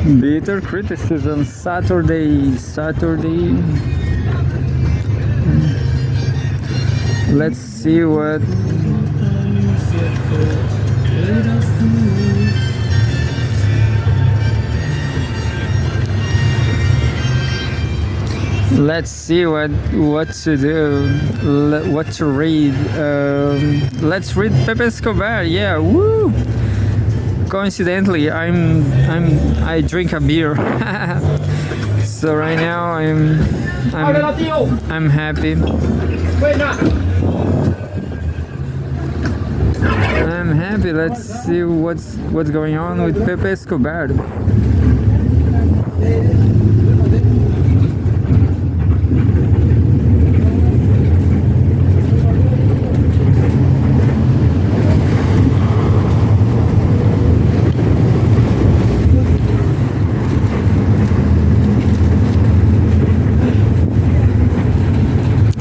Bitter criticism. Saturday. Let's see what. Let's see what to do, what to read. Let's read Pepe Escobar. Yeah, woo! Coincidentally, I drink a beer, so right now I'm happy. I'm happy. Let's see what's going on with Pepe Escobar.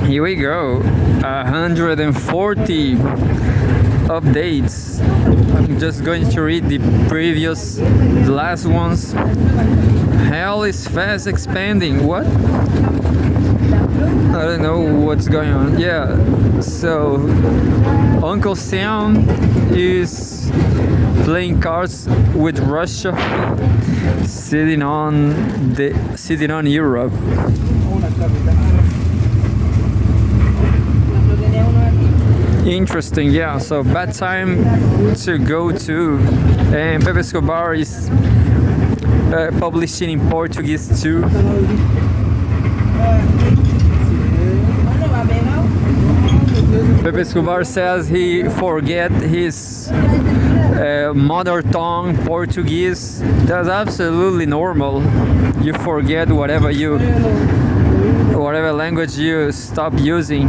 Here we go, 140 updates. I'm just going to read the last ones. Hell is fast expanding. What? I don't know what's going on. Yeah, so Uncle Sam is playing cards with Russia, sitting on Europe. Interesting, yeah. So bad time to go to, and Pepe Escobar is publishing in Portuguese too. Pepe Escobar says he forget his mother tongue, Portuguese. That's absolutely normal. You forget whatever language you stop using.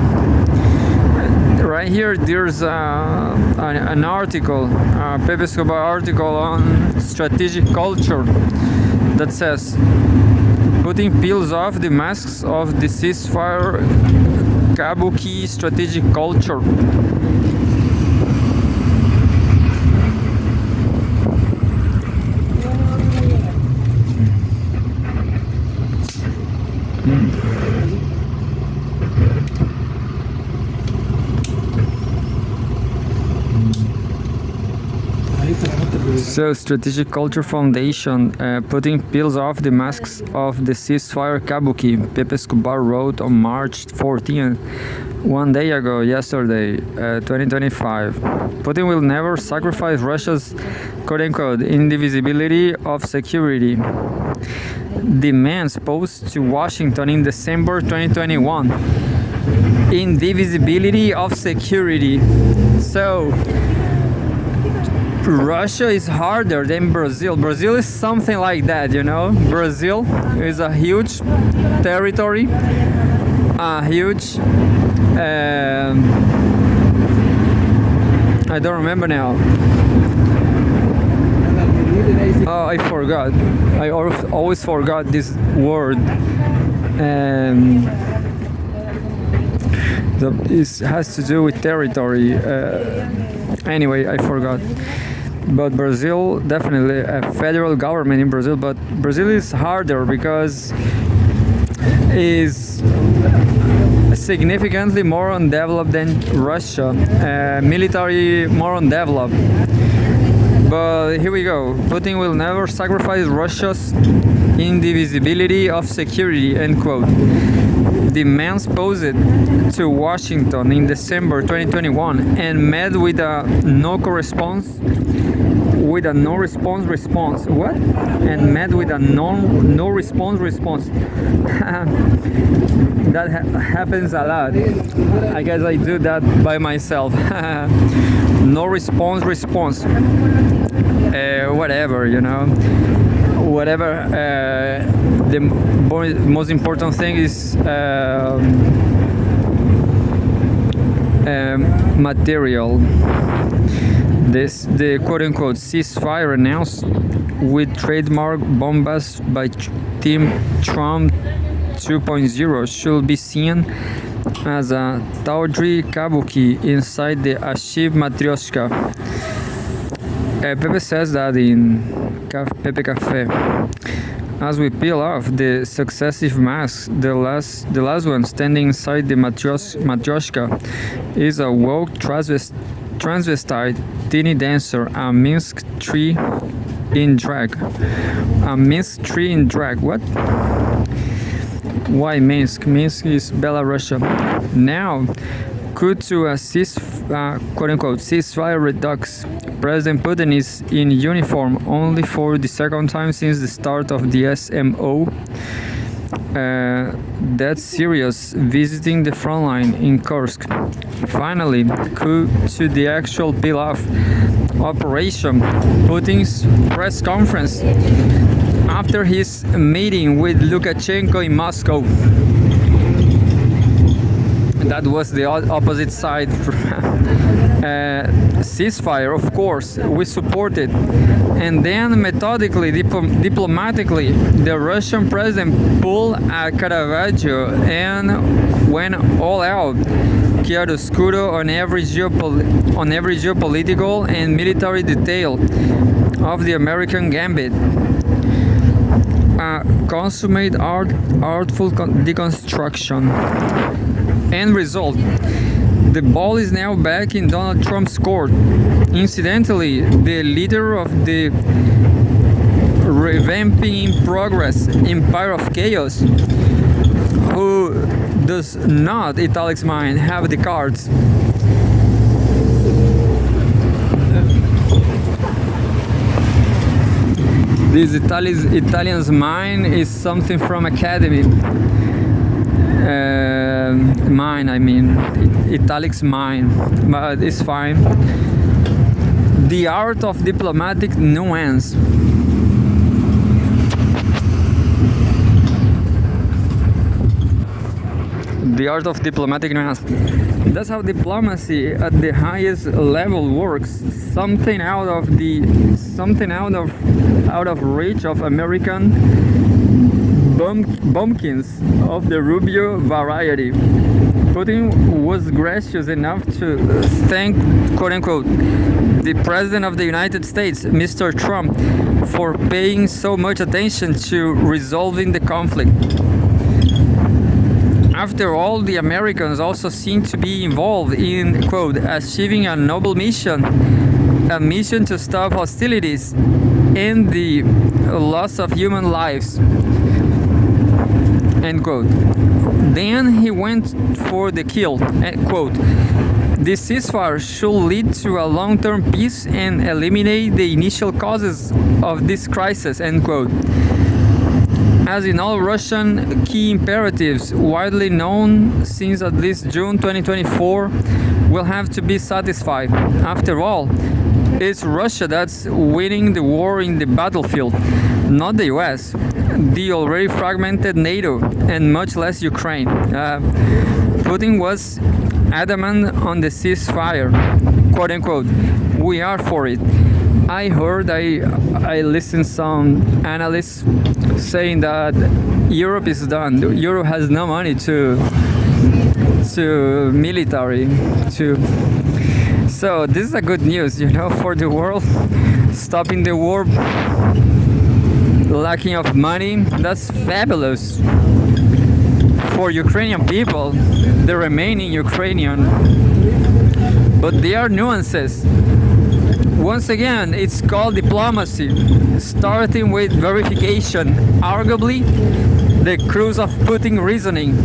Right here, there's an article, Pepe Escobar article on strategic culture that says Putin peels off the masks of the ceasefire kabuki strategic culture. So, Strategic Culture Foundation, Putin peels off the masks of the ceasefire kabuki, Pepe Escobar wrote on March 14, one day ago, yesterday, 2025. Putin will never sacrifice Russia's quote-unquote indivisibility of security. Demands posed to Washington in December 2021. Indivisibility of security. So, Russia is harder than Brazil. Brazil is something like that, you know? Brazil is a huge territory, a huge... I don't remember now. Oh, I forgot. I always forgot this word. It has to do with territory. Anyway, I forgot. But Brazil, definitely a federal government in Brazil, but Brazil is harder because is significantly more undeveloped than Russia, military more undeveloped. But here we go. Putin will never sacrifice Russia's indivisibility of security, end quote. Demands posed to Washington in December 2021 and met with a no response. What? And met with a no response. That happens a lot. I guess I do that by myself. No response. Whatever, you know. Whatever. The most important thing is material. The quote-unquote ceasefire announced with trademark bombast by Team Trump 2.0 should be seen as a tawdry kabuki inside the Ashiv Matryoshka. Pepe says that in Pepe Cafe. As we peel off the successive masks, the last one standing inside the matryoshka is a woke transvestite teeny dancer, a Minsk tree in drag. A Minsk tree in drag. What? Why Minsk? Minsk is Belarus. Now, cut to a quote-unquote ceasefire redux. President Putin is in uniform only for the second time since the start of the SMO. That's serious, visiting the front line in Kursk. Finally, to the actual peel-off operation. Putin's press conference after his meeting with Lukashenko in Moscow. That was the opposite side. Ceasefire, of course, we support it. And then methodically, diplomatically, the Russian president pulled a Caravaggio and went all out, chiaroscuro on every geopolitical and military detail of the American gambit. Consummate artful deconstruction. End result. The ball is now back in Donald Trump's court. Incidentally, the leader of the revamping in progress empire of chaos, who does not, italics mine, have the cards. This Italian's mine is something from Academy. Mine, I mean, italics mine, but it's fine. The art of diplomatic nuance. The art of diplomatic nuance. That's how diplomacy at the highest level works. Something out of reach of American bumpkins of the Rubio variety. Putin was gracious enough to thank, quote-unquote, the President of the United States, Mr. Trump, for paying so much attention to resolving the conflict. After all, the Americans also seem to be involved in, quote, achieving a noble mission, a mission to stop hostilities and the loss of human lives. End quote. Then he went for the kill. End quote. The ceasefire should lead to a long-term peace and eliminate the initial causes of this crisis. End quote. As in all Russian key imperatives, widely known since at least June 2024, will have to be satisfied. After all, it's Russia that's winning the war in the battlefield, not the US, the already fragmented NATO, and much less Ukraine. Putin was adamant on the ceasefire, quote unquote. We are for it. I heard, I listened some analysts saying that Europe is done. Europe has no money to military to. So this is a good news, for the world. Stopping the war, lacking of money, that's fabulous. For Ukrainian people, the remaining Ukrainian. But there are nuances. Once again, it's called diplomacy, starting with verification, arguably the cruise of Putin reasoning.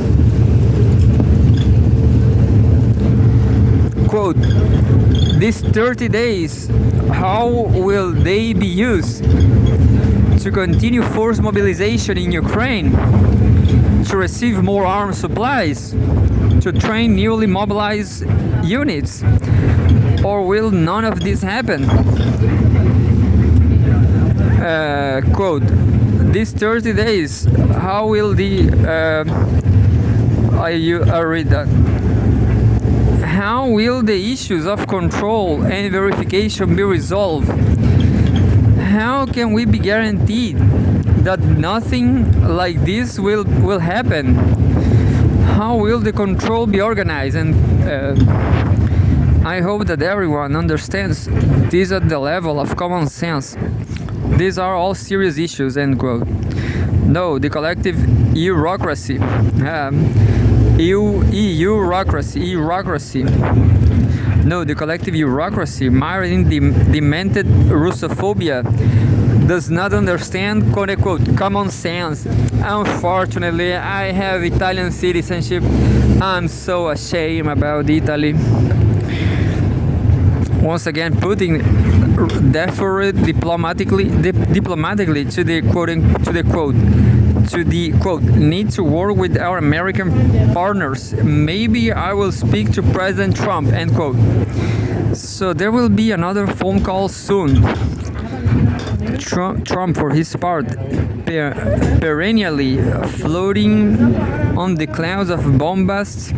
Quote, these 30 days, how will they be used? To continue forced mobilization in Ukraine, to receive more arms supplies, to train newly mobilized units, or will none of this happen? Quote, these 30 days, how will I read that. How will the issues of control and verification be resolved? How can we be guaranteed that nothing like this will happen? How will the control be organized? And I hope that everyone understands this at the level of common sense. These are all serious issues, end quote. No, the collective bureaucracy. Bureaucracy. No, the collective bureaucracy, mired in demented Russophobia, does not understand, quote unquote, common sense. Unfortunately, I have Italian citizenship. I'm so ashamed about Italy. Once again, Putin deferred diplomatically to the quote need to work with our American partners. Maybe I will speak to President Trump, end quote. So there will be another phone call soon. Trump, for his part, perennially floating on the clouds of bombast,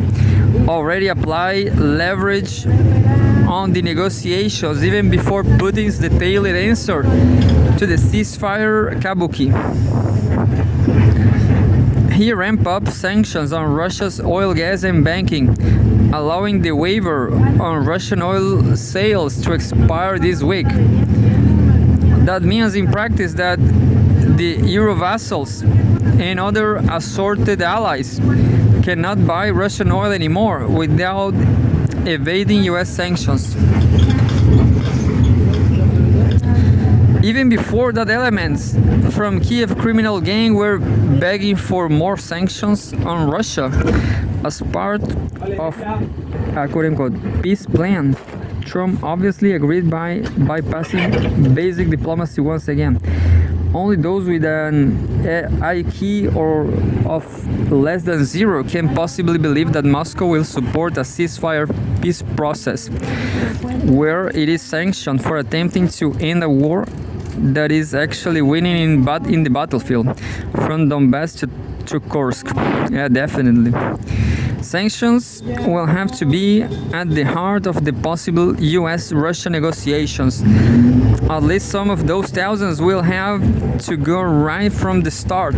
already apply leverage on the negotiations even before Putin's detailed answer to the ceasefire kabuki. He ramped up sanctions on Russia's oil, gas, and banking, allowing the waiver on Russian oil sales to expire this week. That means in practice that the Euro vassals and other assorted allies cannot buy Russian oil anymore without evading US sanctions. Even before that, elements from Kiev criminal gang were begging for more sanctions on Russia as part of a quote-unquote peace plan. Trump obviously agreed by bypassing basic diplomacy once again. Only those with an IQ of less than 0 can possibly believe that Moscow will support a ceasefire peace process, where it is sanctioned for attempting to end a war that is actually winning in the battlefield, from Donbass to Kursk. Yeah, definitely. Sanctions will have to be at the heart of the possible US-Russia negotiations. At least some of those thousands will have to go right from the start.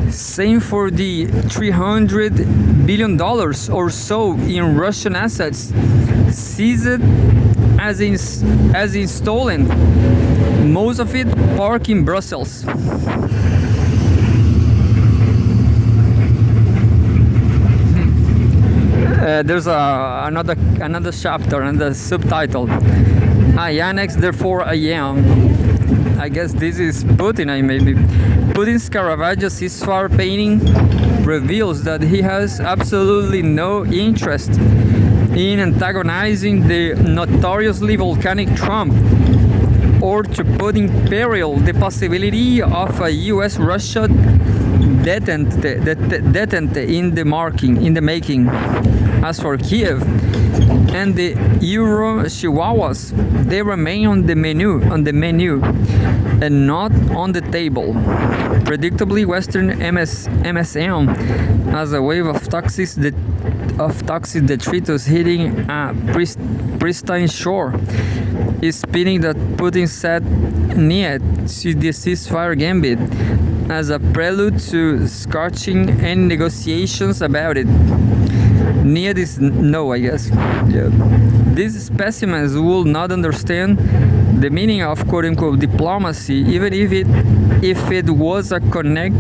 Same for the $300 billion or so in Russian assets seized as in stolen, most of it parked in Brussels. There's another chapter and the subtitle. I annex, therefore I am. I guess this is Putin, maybe. Putin's Caravaggio ceasefire painting reveals that he has absolutely no interest in antagonizing the notoriously volcanic Trump, or to put in peril the possibility of a US-Russia detente in the making. As for Kiev and the Euro Chihuahuas, they remain on the menu and not on the table. Predictably, Western MSM, as a wave of toxic detritus hitting a pristine shore, is spinning that Putin said niet to the ceasefire gambit as a prelude to scorching any negotiations about it. Niet is no, I guess. Yeah. These specimens will not understand the meaning of quote-unquote diplomacy, even if it was a comet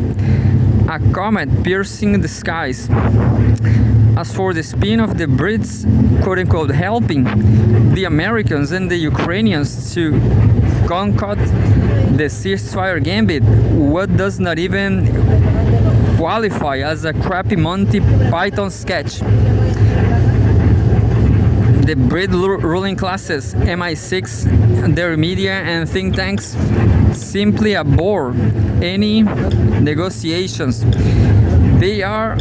piercing the skies. As for the spin of the Brits, quote-unquote, helping the Americans and the Ukrainians to concoct the ceasefire gambit, what does not even qualify as a crappy Monty Python sketch. The Brit ruling classes, MI6, their media and think tanks simply abhor any negotiations. They are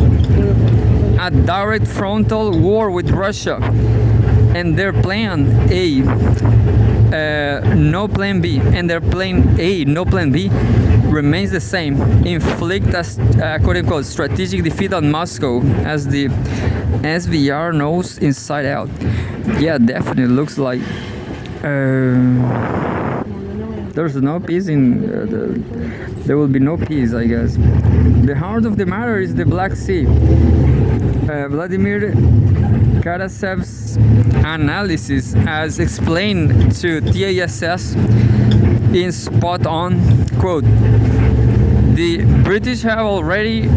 at direct frontal war with Russia, and their plan A, no plan B, and their plan A, no plan B, remains the same: inflict a quote-unquote strategic defeat on Moscow, as the SVR knows inside out. Yeah, definitely looks like there's no peace there will be no peace, I guess. The heart of the matter is the Black Sea. Vladimir Karasev's analysis, as explained to TASS, is spot on. Quote, the British have already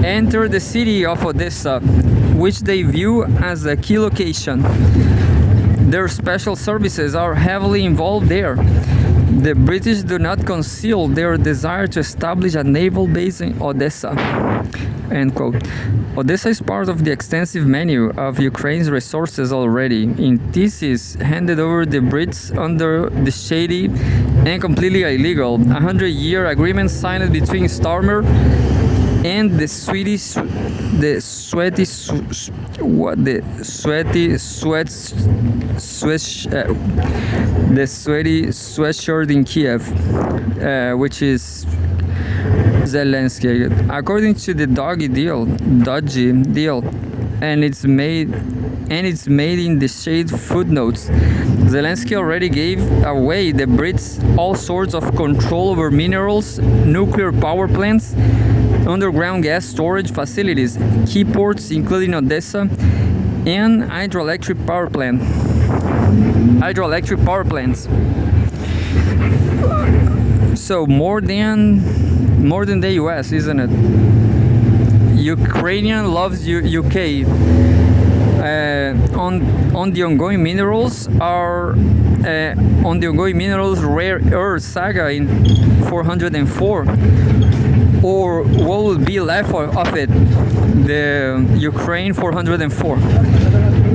entered the city of Odessa, which they view as a key location. Their special services are heavily involved there. The British do not conceal their desire to establish a naval base in Odessa. End quote. Odessa is part of the extensive menu of Ukraine's resources already. In thesis handed over the Brits under the shady and completely illegal 100-year agreement signed between Starmer and the sweaty sweatshirt in Kiev, which is Zelensky. According to the dodgy deal, and it's made in the shade footnotes. Zelensky already gave away the Brits all sorts of control over minerals, nuclear power plants, underground gas storage facilities, key ports including Odessa, and hydroelectric power plants. So more than the US, isn't it? Ukrainian loves UK. On the ongoing minerals rare earth saga in 404, or what will be left of it, the Ukraine 404.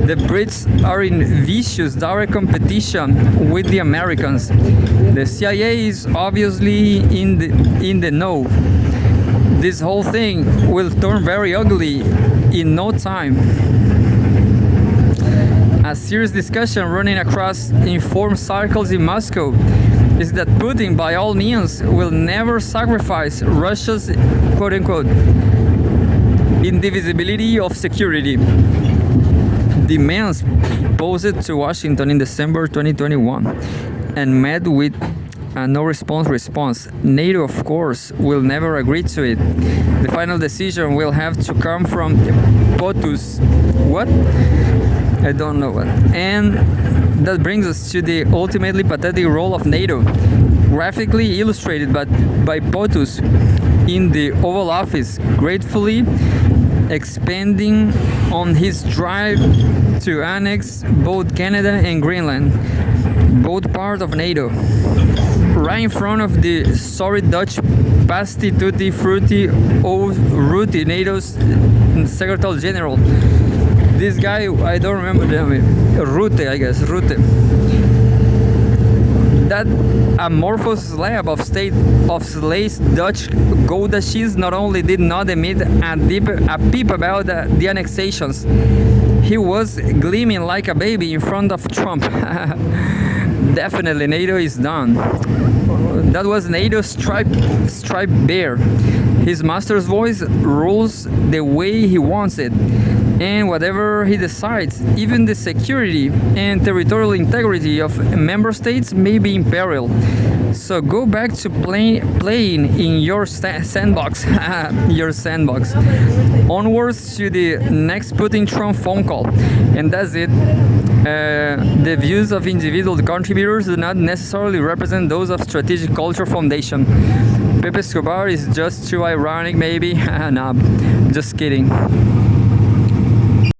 The Brits are in vicious direct competition with the Americans. The CIA is obviously in the know. This whole thing will turn very ugly in no time. A serious discussion running across informed circles in Moscow is that Putin, by all means, will never sacrifice Russia's quote-unquote indivisibility of security. Demands posed to Washington in December 2021 and met with a no response. NATO, of course, will never agree to it. The final decision will have to come from POTUS. What? I don't know what. And that brings us to the ultimately pathetic role of NATO, graphically illustrated by POTUS in the Oval Office, gratefully expanding on his drive to annex both Canada and Greenland, both part of NATO. Right in front of the sorry Dutch pasty tutti frutti old Rutte, NATO's Secretary General. This guy, I don't remember the name, Rutte, I guess, Rutte. That amorphous slab of slaves Dutch Gouda cheese not only did not emit a peep about the annexations, he was gleaming like a baby in front of Trump. Definitely NATO is done. That was NATO's striped bear. His master's voice rules the way he wants it, and whatever he decides, even the security and territorial integrity of member states may be in peril. So go back to playing in your sandbox, your sandbox. Onwards to the next Putin-Trump phone call, and that's it. The views of individual contributors do not necessarily represent those of Strategic Culture Foundation. Pepe Escobar is just too ironic, maybe. Nah, just kidding.